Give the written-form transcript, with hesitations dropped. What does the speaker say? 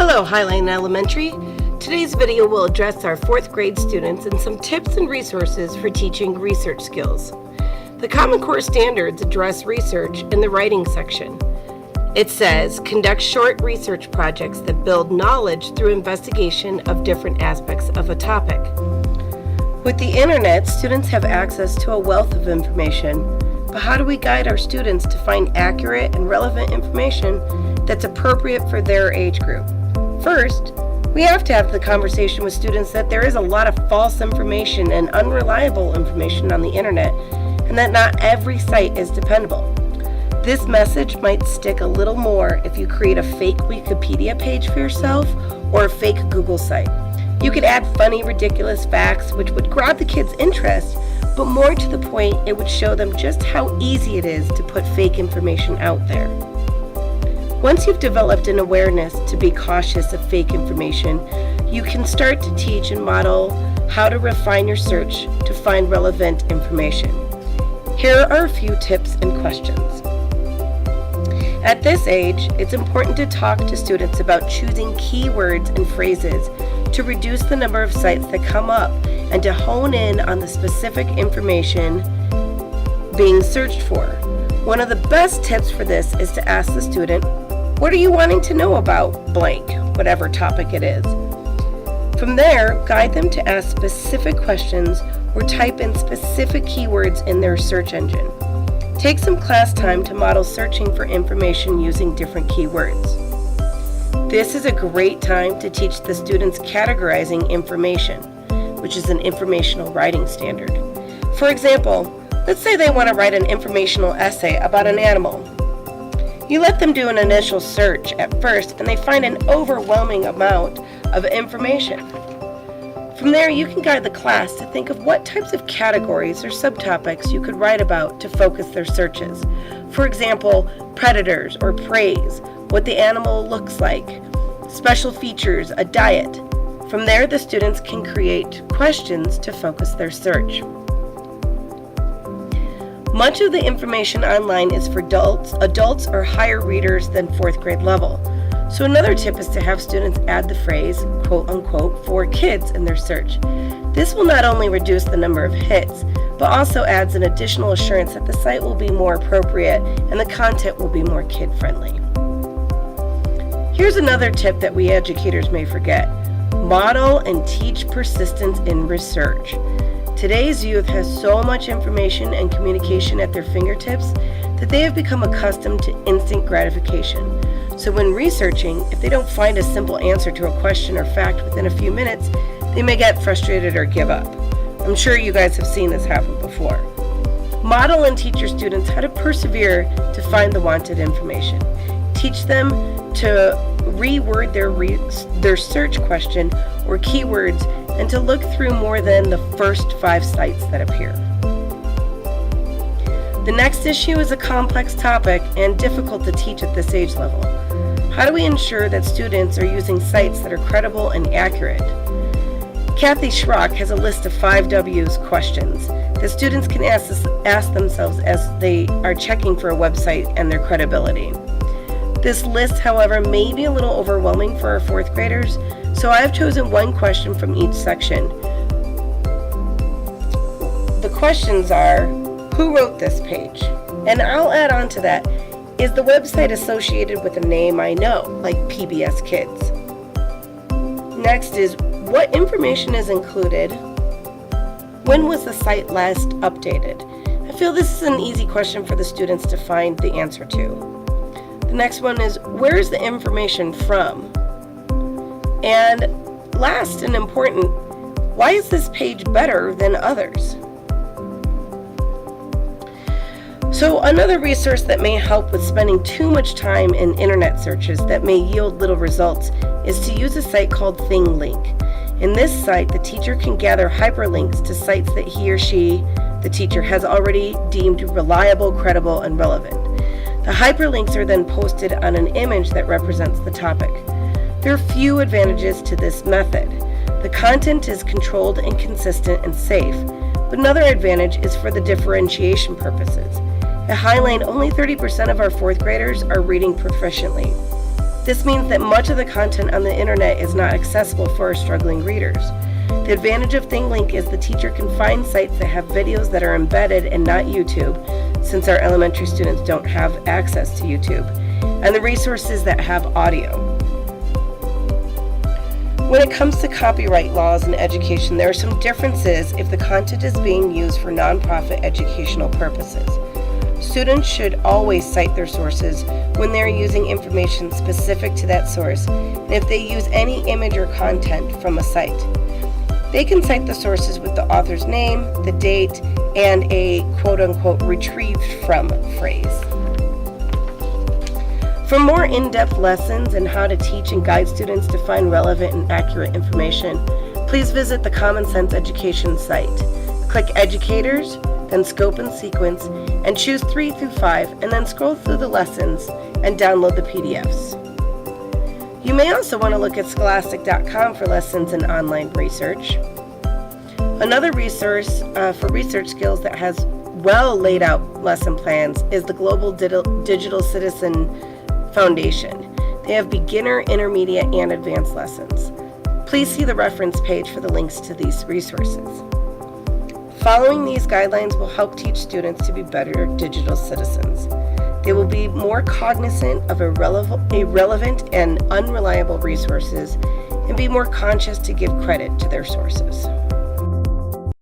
Hello, Highline Elementary. Today's video will address our 4th grade students and some tips and resources for teaching research skills. The Common Core standards address research in the writing section. It says, conduct short research projects that build knowledge through investigation of different aspects of a topic. With the internet, students have access to a wealth of information, but how do we guide our students to find accurate and relevant information that's appropriate for their age group? First, we have to have the conversation with students that there is a lot of false information and unreliable information on the internet, and that not every site is dependable. This message might stick a little more if you create a fake Wikipedia page for yourself or a fake Google site. You could add funny, ridiculous facts which would grab the kids' interest, but more to the point, it would show them just how easy it is to put fake information out there. Once you've developed an awareness to be cautious of fake information, you can start to teach and model how to refine your search to find relevant information. Here are a few tips and questions. At this age, it's important to talk to students about choosing keywords and phrases to reduce the number of sites that come up and to hone in on the specific information being searched for. One of the best tips for this is to ask the student, what are you wanting to know about blank, whatever topic it is? From there, guide them to ask specific questions or type in specific keywords in their search engine. Take some class time to model searching for information using different keywords. This is a great time to teach the students categorizing information, which is an informational writing standard. For example, let's say they want to write an informational essay about an animal. You let them do an initial search at first and they find an overwhelming amount of information. From there, you can guide the class to think of what types of categories or subtopics you could write about to focus their searches. For example, predators or preys, what the animal looks like, special features, a diet. From there, the students can create questions to focus their search. Much of the information online is for adults or higher readers than 4th grade level. So another tip is to have students add the phrase, quote unquote, for kids in their search. This will not only reduce the number of hits, but also adds an additional assurance that the site will be more appropriate and the content will be more kid-friendly. Here's another tip that we educators may forget. Model and teach persistence in research. Today's youth has so much information and communication at their fingertips that they have become accustomed to instant gratification. So when researching, if they don't find a simple answer to a question or fact within a few minutes, they may get frustrated or give up. I'm sure you guys have seen this happen before. Model and teach your students how to persevere to find the wanted information. Teach them to reword their search question or keywords and to look through more than the first 5 sites that appear. The next issue is a complex topic and difficult to teach at this age level. How do we ensure that students are using sites that are credible and accurate? Kathy Schrock has a list of 5 W's questions that students can ask themselves as they are checking for a website and their credibility. This list, however, may be a little overwhelming for our 4th graders, so I have chosen one question from each section. The questions are, who wrote this page? And I'll add on to that, is the website associated with a name I know, like PBS Kids? Next is, what information is included? When was the site last updated? I feel this is an easy question for the students to find the answer to. The next one is, where is the information from? And last and important, why is this page better than others? So another resource that may help with spending too much time in internet searches that may yield little results is to use a site called ThingLink. In this site, the teacher can gather hyperlinks to sites that he or she, the teacher, has already deemed reliable, credible, and relevant. The hyperlinks are then posted on an image that represents the topic. There are few advantages to this method. The content is controlled and consistent and safe, but another advantage is for the differentiation purposes. At Highline, only 30% of our 4th graders are reading proficiently. This means that much of the content on the internet is not accessible for our struggling readers. The advantage of ThingLink is the teacher can find sites that have videos that are embedded and not YouTube, since our elementary students don't have access to YouTube, and the resources that have audio. When it comes to copyright laws in education, there are some differences if the content is being used for nonprofit educational purposes. Students should always cite their sources when they're using information specific to that source, and if they use any image or content from a site. They can cite the sources with the author's name, the date, and a quote-unquote retrieved from phrase. For more in-depth lessons and how to teach and guide students to find relevant and accurate information, please visit the Common Sense Education site. Click Educators, then Scope and Sequence, and choose 3 through 5, and then scroll through the lessons and download the PDFs. You may also want to look at scholastic.com for lessons and online research. Another resource for research skills that has well laid out lesson plans is the Global Digital Citizen Foundation. They have beginner, intermediate, and advanced lessons. Please see the reference page for the links to these resources. Following these guidelines will help teach students to be better digital citizens. They will be more cognizant of irrelevant and unreliable resources and be more conscious to give credit to their sources.